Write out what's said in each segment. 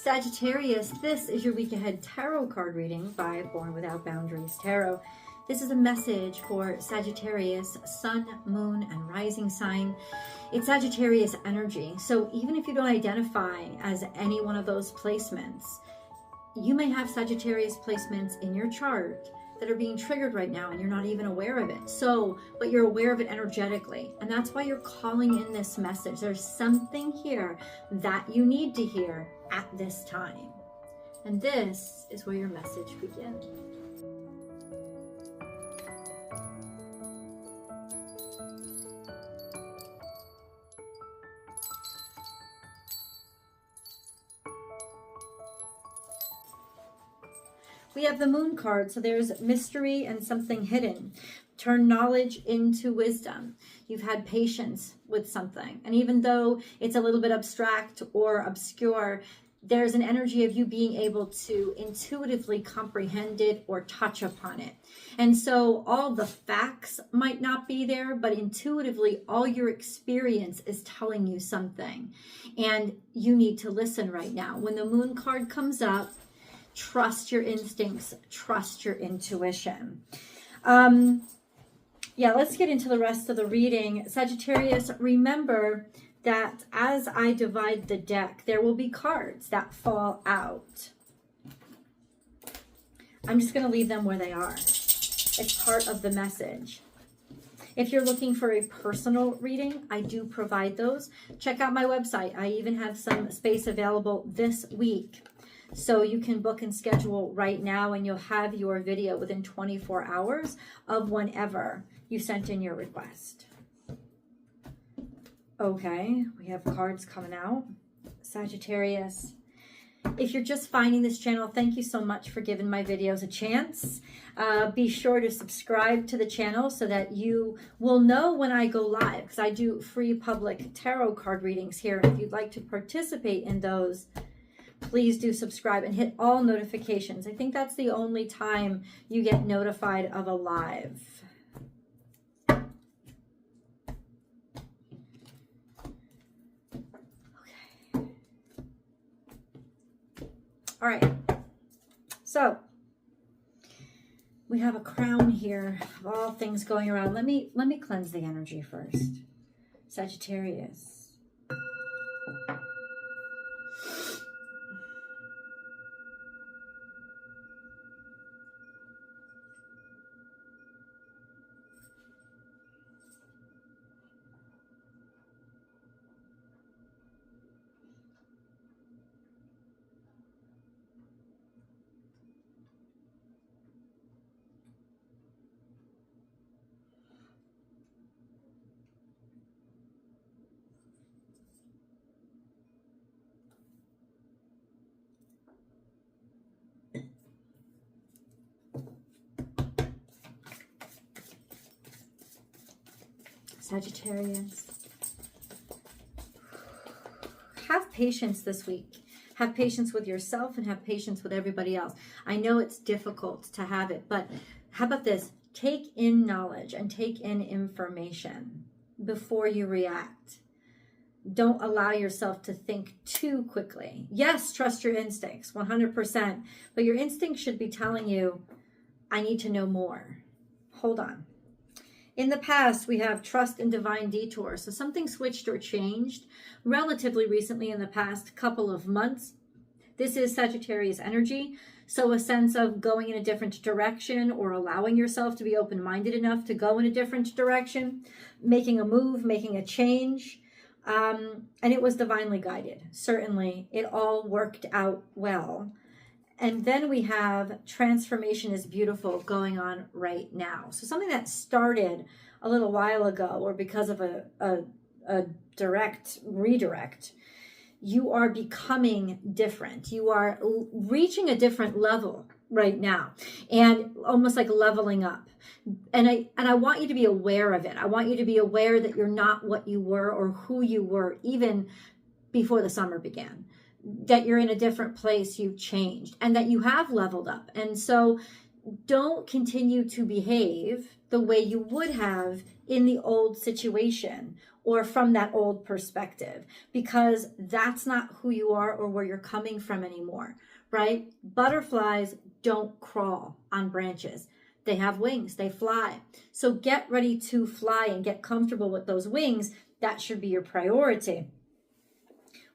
Sagittarius, this is your week ahead tarot card reading by Born Without Boundaries Tarot. This is a message for Sagittarius, sun, moon, and rising sign. It's Sagittarius energy. So even if you don't identify as any one of those placements, you may have Sagittarius placements in your chart that are being triggered right now and you're not even aware of it. But you're aware of it energetically. And that's why you're calling in this message. There's something here that you need to hear at this time. And this is where your message begins. We have the moon card, so there's mystery and something hidden. Turn knowledge into wisdom. You've had patience with something. And even though it's a little bit abstract or obscure, there's an energy of you being able to intuitively comprehend it or touch upon it. And so all the facts might not be there, but intuitively all your experience is telling you something. And you need to listen right now. When the moon card comes up, trust your instincts, trust your intuition. Let's get into the rest of the reading. Sagittarius, remember that as I divide the deck, there will be cards that fall out. I'm just going to leave them where they are. It's part of the message. If you're looking for a personal reading, I do provide those. Check out my website. I even have some space available this week. So you can book and schedule right now and you'll have your video within 24 hours of whenever you sent in your request. Okay, we have cards coming out. Sagittarius, if you're just finding this channel, thank you so much for giving my videos a chance. Be sure to subscribe to the channel so that you will know when I go live, because I do free public tarot card readings here. If you'd like to participate in those, please do subscribe and hit all notifications. I think that's the only time you get notified of a live. Okay. All right. So we have a crown here of all things going around. Let me cleanse the energy first. Sagittarius. Sagittarius, have patience this week. Have patience with yourself and have patience with everybody else. I know it's difficult to have it, but how about this? Take in knowledge and take in information before you react. Don't allow yourself to think too quickly. Yes, trust your instincts, 100%, but your instincts should be telling you, I need to know more. Hold on. In the past, we have trust and divine detours. So something switched or changed relatively recently in the past couple of months. This is Sagittarius energy. So a sense of going in a different direction or allowing yourself to be open-minded enough to go in a different direction, making a move, making a change. And it was divinely guided. Certainly, it all worked out well. And then we have transformation is beautiful going on right now. So something that started a little while ago or because of a direct redirect, you are becoming different. You are reaching a different level right now and almost like leveling up. And I want you to be aware of it. I want you to be aware that you're not what you were or who you were even before the summer began. That you're in a different place, you've changed, and that you have leveled up. And so don't continue to behave the way you would have in the old situation or from that old perspective, because that's not who you are or where you're coming from anymore, right? Butterflies don't crawl on branches. They have wings, they fly. So get ready to fly and get comfortable with those wings. That should be your priority.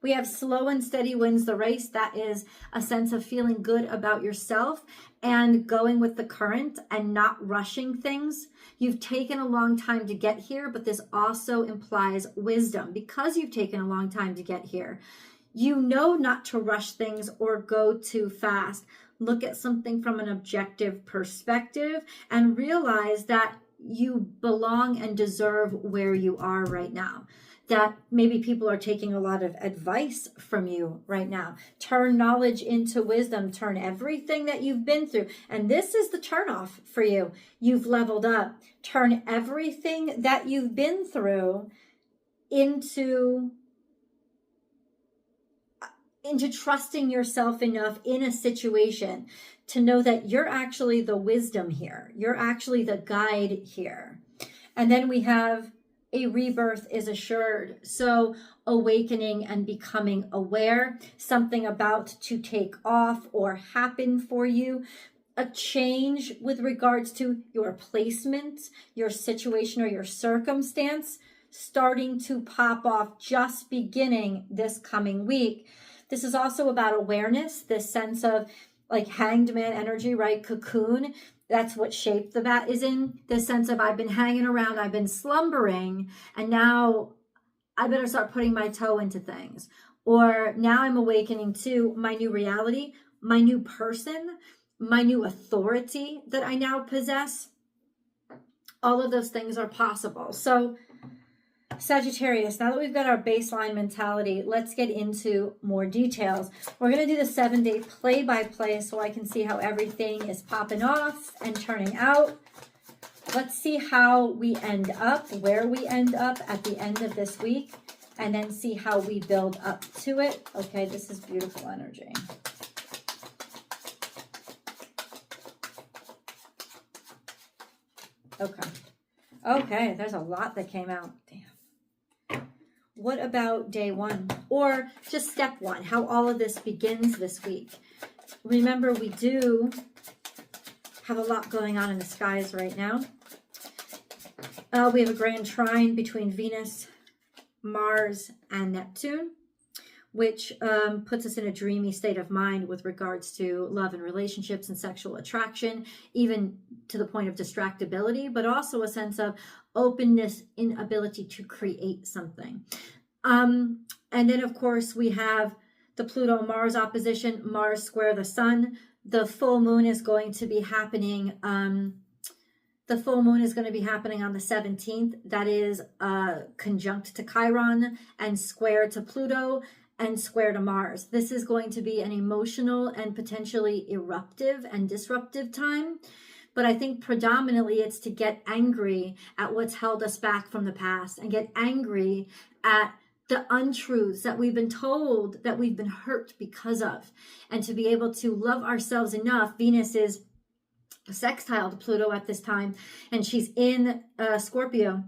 We have slow and steady wins the race. That is a sense of feeling good about yourself and going with the current and not rushing things. You've taken a long time to get here, but this also implies wisdom. Because you've taken a long time to get here, you know not to rush things or go too fast. Look at something from an objective perspective and realize that you belong and deserve where you are right now. That maybe people are taking a lot of advice from you right now. Turn knowledge into wisdom. Turn everything that you've been through. And this is the turnoff for you. You've leveled up. Turn everything that you've been through into trusting yourself enough in a situation to know that you're actually the wisdom here. You're actually the guide here. And then we have a rebirth is assured. So awakening and becoming aware, something about to take off or happen for you, a change with regards to your placement, your situation, or your circumstance starting to pop off, just beginning this coming week. This is also about awareness, this sense of like hanged man energy, right? Cocoon. That's what shape the bat is in. This sense of I've been hanging around, I've been slumbering, and now I better start putting my toe into things. Or now I'm awakening to my new reality, my new person, my new authority that I now possess. All of those things are possible. So Sagittarius, now that we've got our baseline mentality, let's get into more details. We're going to do the 7-day play-by-play so I can see how everything is popping off and turning out. Let's see how we end up, where we end up at the end of this week, and then see how we build up to it. Okay, this is beautiful energy. Okay, there's a lot that came out. Damn. What about day one? Or just step one, how all of this begins this week. Remember, we do have a lot going on in the skies right now. We have a grand trine between Venus, Mars, and Neptune, which puts us in a dreamy state of mind with regards to love and relationships and sexual attraction, even to the point of distractibility, but also a sense of openness in ability to create something. And then, of course, we have the Pluto-Mars opposition, Mars square the sun. The full moon is going to be happening. The full moon is going to be happening on the 17th. That is conjunct to Chiron and square to Pluto and square to Mars. This is going to be an emotional and potentially eruptive and disruptive time. But I think predominantly it's to get angry at what's held us back from the past and get angry at the untruths that we've been told, that we've been hurt because of, and to be able to love ourselves enough. Venus is sextile to Pluto at this time, and she's in Scorpio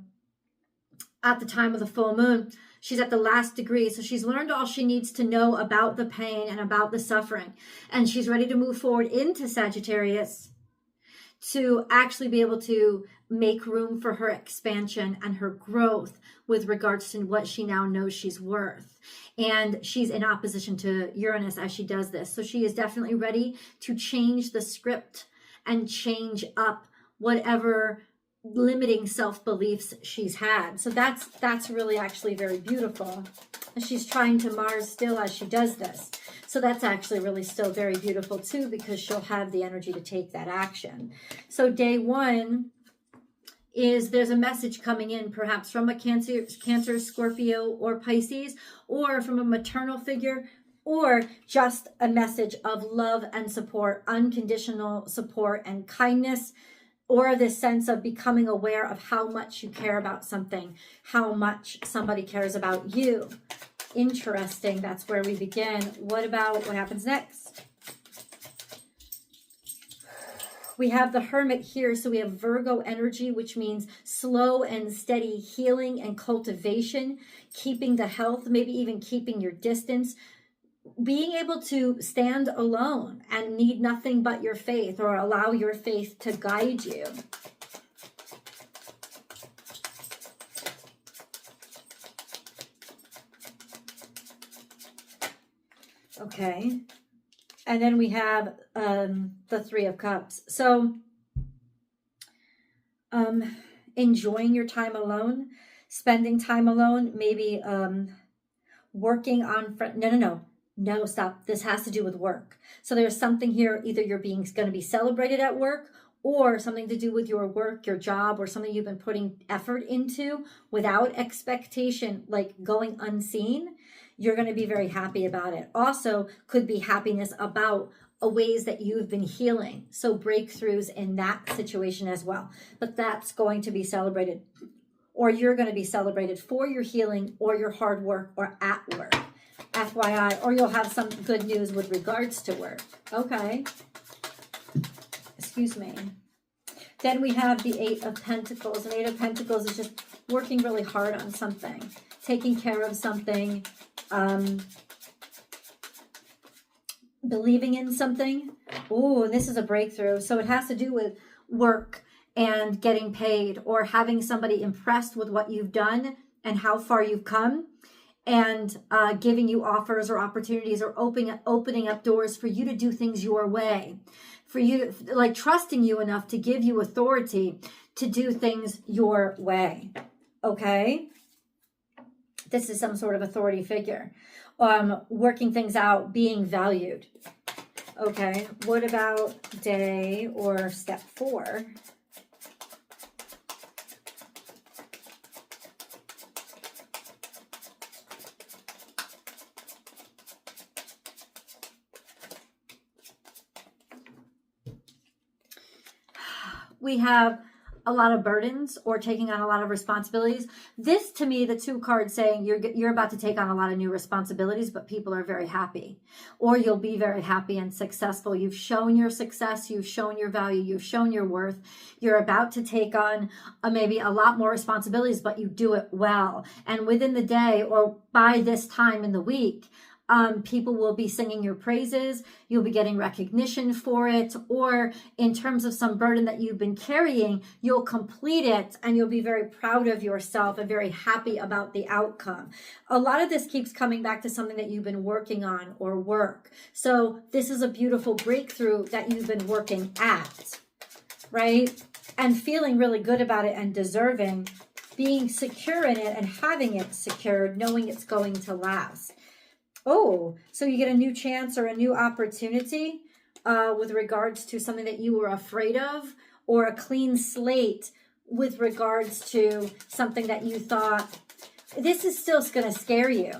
at the time of the full moon. She's at the last degree, so she's learned all she needs to know about the pain and about the suffering, and she's ready to move forward into Sagittarius to actually be able to make room for her expansion and her growth with regards to what she now knows she's worth. And she's in opposition to Uranus as she does this. So she is definitely ready to change the script and change up whatever limiting self-beliefs she's had. So that's really actually very beautiful. And she's trying to Mars still as she does this. So that's actually really still very beautiful too, because she'll have the energy to take that action. So day one is there's a message coming in, perhaps from a Cancer, Scorpio, or Pisces, or from a maternal figure, or just a message of love and support, unconditional support and kindness, or this sense of becoming aware of how much you care about something, how much somebody cares about you. Interesting. That's where we begin. What about what happens next? We have the Hermit here, so we have Virgo energy, which means slow and steady healing and cultivation, keeping the health, maybe even keeping your distance, being able to stand alone and need nothing but your faith, or allow your faith to guide you. Okay. And then we have the Three of Cups. So enjoying your time alone, spending time alone, maybe working on no, stop. This has to do with work. So there's something here, either you're going to be celebrated at work, or something to do with your work, your job, or something you've been putting effort into without expectation, like going unseen. You're going to be very happy about it. Also, could be happiness about ways that you've been healing. So breakthroughs in that situation as well. But that's going to be celebrated. Or you're going to be celebrated for your healing or your hard work or at work. FYI. Or you'll have some good news with regards to work. Okay. Excuse me. Then we have the Eight of Pentacles. And Eight of Pentacles is just working really hard on something. Taking care of something. Believing in something. Oh, and this is a breakthrough. So it has to do with work and getting paid, or having somebody impressed with what you've done and how far you've come, and giving you offers or opportunities, or opening up doors for you to do things your way, for you, like trusting you enough to give you authority to do things your way. Okay. This is some sort of authority figure. Working things out, being valued. Okay, what about day or step 4? We have a lot of burdens, or taking on a lot of responsibilities. This, to me, the 2 cards saying you're about to take on a lot of new responsibilities, but people are very happy, or you'll be very happy and successful. You've shown your success, you've shown your value, you've shown your worth. You're about to take on maybe a lot more responsibilities, but you do it well. And within the day, or by this time in the week, people will be singing your praises. You'll be getting recognition for it, or in terms of some burden that you've been carrying, you'll complete it and you'll be very proud of yourself and very happy about the outcome. A lot of this keeps coming back to something that you've been working on or work. So this is a beautiful breakthrough that you've been working at, right? And feeling really good about it and deserving, being secure in it and having it secured, knowing it's going to last. Oh, so you get a new chance or a new opportunity with regards to something that you were afraid of, or a clean slate with regards to something that you thought, this is still going to scare you,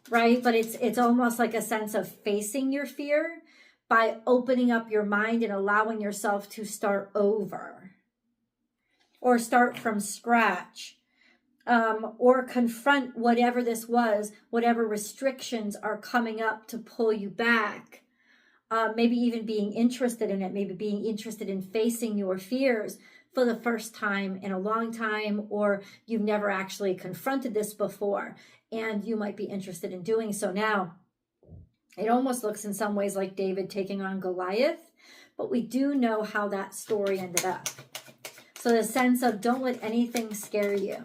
right? But it's almost like a sense of facing your fear by opening up your mind and allowing yourself to start over, or start from scratch. Or confront whatever this was, whatever restrictions are coming up to pull you back. Maybe even being interested in it, maybe being interested in facing your fears for the first time in a long time, or you've never actually confronted this before, and you might be interested in doing so now. It almost looks in some ways like David taking on Goliath, but we do know how that story ended up. So the sense of don't let anything scare you.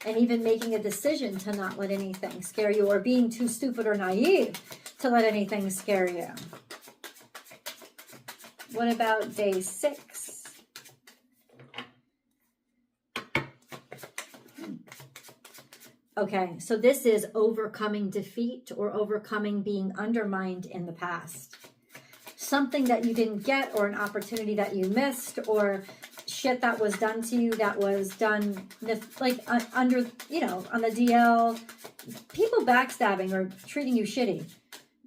And even making a decision to not let anything scare you, or being too stupid or naive to let anything scare you. What about day 6? Okay, so this is overcoming defeat, or overcoming being undermined in the past. Something that you didn't get, or an opportunity that you missed, or shit that was done to you, that was done like under, on the DL, people backstabbing or treating you shitty.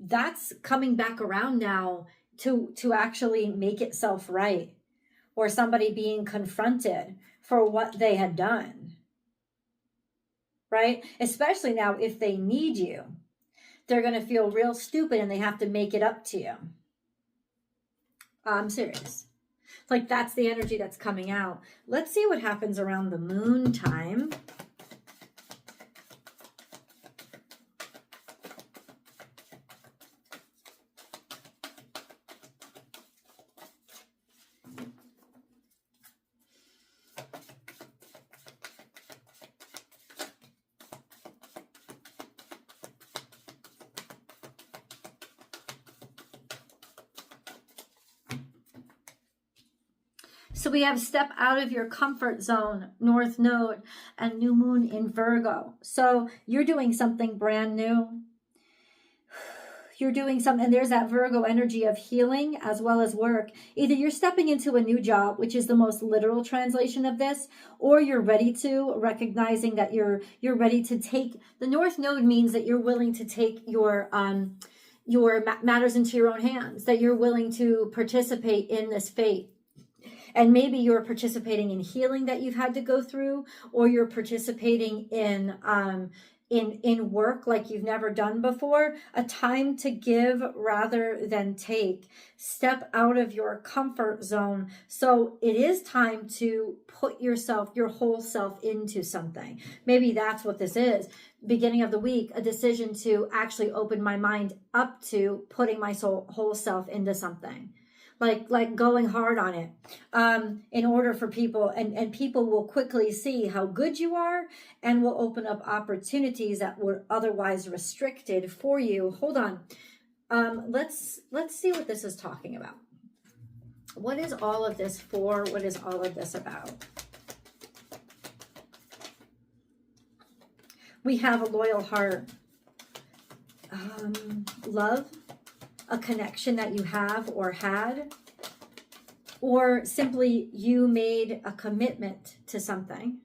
That's coming back around now to actually make itself right, or somebody being confronted for what they had done, right? Especially now, if they need you, they're going to feel real stupid and they have to make it up to you. I'm serious. Like that's the energy that's coming out. Let's see what happens around the moon time. So we have step out of your comfort zone, North Node, and new moon in Virgo. So you're doing something brand new. You're doing something, and there's that Virgo energy of healing as well as work. Either you're stepping into a new job, which is the most literal translation of this, or you're ready to, recognizing that you're ready to take, the North Node means that you're willing to take your matters into your own hands, that you're willing to participate in this fate. And maybe you're participating in healing that you've had to go through, or you're participating in work like you've never done before. A time to give rather than take. Step out of your comfort zone. So it is time to put yourself, your whole self, into something. Maybe that's what this is. Beginning of the week, a decision to actually open my mind up to putting my whole self into something. Like going hard on it, in order for people, and people will quickly see how good you are and will open up opportunities that were otherwise restricted for you. Hold on. Let's see what this is talking about. What is all of this for? What is all of this about? We have a loyal heart, love, a connection that you have or had, or simply you made a commitment to something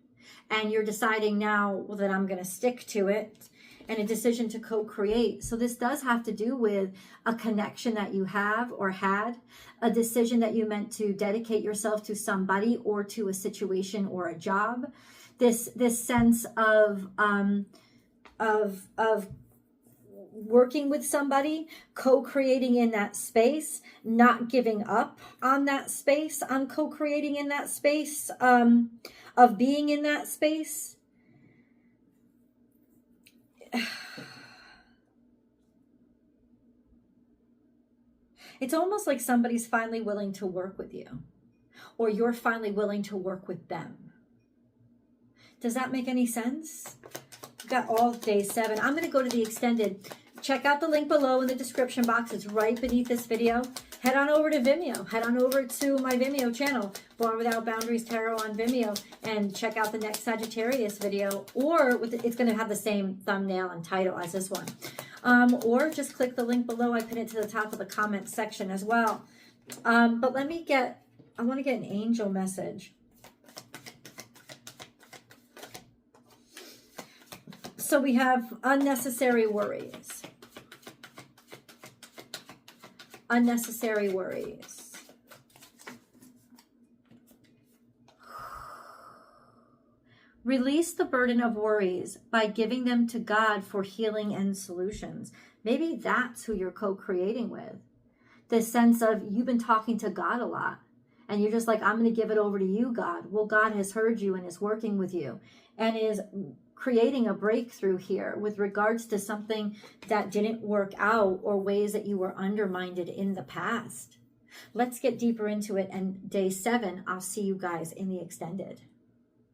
and you're deciding now that I'm going to stick to it, and a decision to co-create. So this does have to do with a connection that you have or had, a decision that you meant to dedicate yourself to somebody or to a situation or a job. This sense of working with somebody, co-creating in that space, not giving up on that space, on co-creating in that space, of being in that space. It's almost like somebody's finally willing to work with you, or you're finally willing to work with them. Does that make any sense? We've got all day 7. I'm going to go to the extended. Check out the link below in the description box. It's right beneath this video. Head on over to Vimeo. Head on over to my Vimeo channel, Born Without Boundaries Tarot on Vimeo, and check out the next Sagittarius video. Or it's going to have the same thumbnail and title as this one. Or just click the link below. I pin it to the top of the comment section as well. But I want to get an angel message. So we have unnecessary worries. Unnecessary worries. Release the burden of worries by giving them to God for healing and solutions. Maybe that's who you're co-creating with. This sense of you've been talking to God a lot, and you're just like, I'm going to give it over to you, God. Well, God has heard you and is working with you and is creating a breakthrough here with regards to something that didn't work out, or ways that you were undermined in the past. Let's get deeper into it. And day 7, I'll see you guys in the extended.